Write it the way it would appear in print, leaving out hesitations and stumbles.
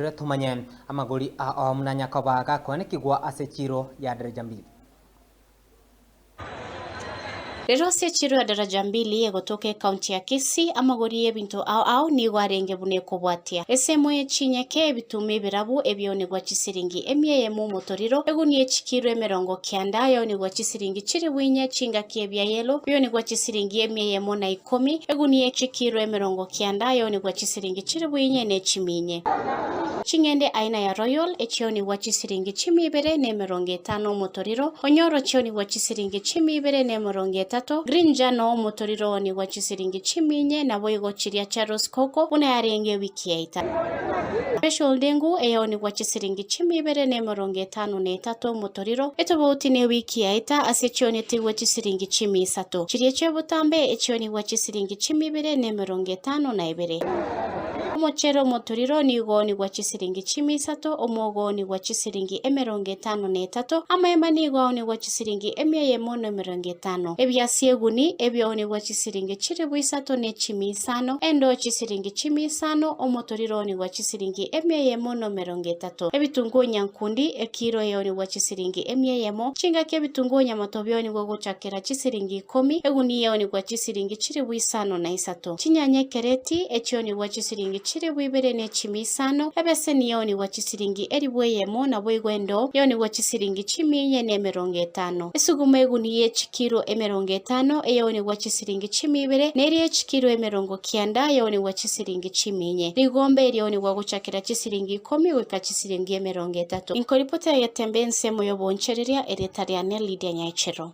Tumanye amaguri a omnanya kabaga kone kigwa ase chiro ya daraja mbili. Rero ase chiro ya daraja mbili egotoke kaunti ya Kisii amaguri ebintu au ni gwarenge bune kubwatia esemo echinyeke ebitumi birabu ebyone gwa chisiringi emye mu motoriro eguni echikiro emerongo kyanda yo ni gwa chisiringi chiri bwinye chinga kiebya yelo byone gwa chisiringi emye mu na 10 eguni echikiro emerongo kyanda yo ni gwa chisiringi chiri bwinye ne chiminye chingende aina ya Royal echioni gwa chisiringi chimibere ne merongo 5 motoriro onyoro chioni gwa chisiringi chimibere ne merongo 3 Green Jano motoriro ni gwa chisiringi chiminye na boigo chiria Charles Coco una yarenge wiki yaita Special dengu eyoni gwa chisiringi chimibere ne merongo 5 motoriro etoboti ne wiki yaita ase chioni tigwa chisiringi chimisato chiria chebutambe echioni gwa chisiringi chimibere ne merongo 5 Omochero motoriro ni gwa chisiringi chimisato omogo ni gwa chisiringi emerongo 53 amaema ni gwa chisiringi emye mono emerongo 5 ebyasieguni ebyo ni gwa chisiringi chiri bwisato ne chimisano endo chisiringi chimisano omotoriro ni gwa chisiringi emye mono emerongo 3 ebitungu nyankundi ekiro yo ni gwa chisiringi emye mo chinga ke bitungu nyamatobyo ni gwa gochakera chisiringi 10 eguni yo ni gwa chisiringi chiri bwisano na 3 chinyanye kereti echo ni gwa chisiringi chiri bwibere ne chimisano ebese niyo ni gwa chisiringi eribweyemo na bwegwendo yo ni gwa chisiringi chiminye ne emerongo 5 esugume eguni yechikiro emerongo 5 eyo ni gwa chisiringi chimibere neri echikiro emerongo kyanda yo ni gwa chisiringi chiminye rigombe eryo ni gwa guchakira chisiringi 10 weka chisiringi emerongo 3 inkoripota ya tembense moyo bonchereria eretariane Lydia Nyaichero.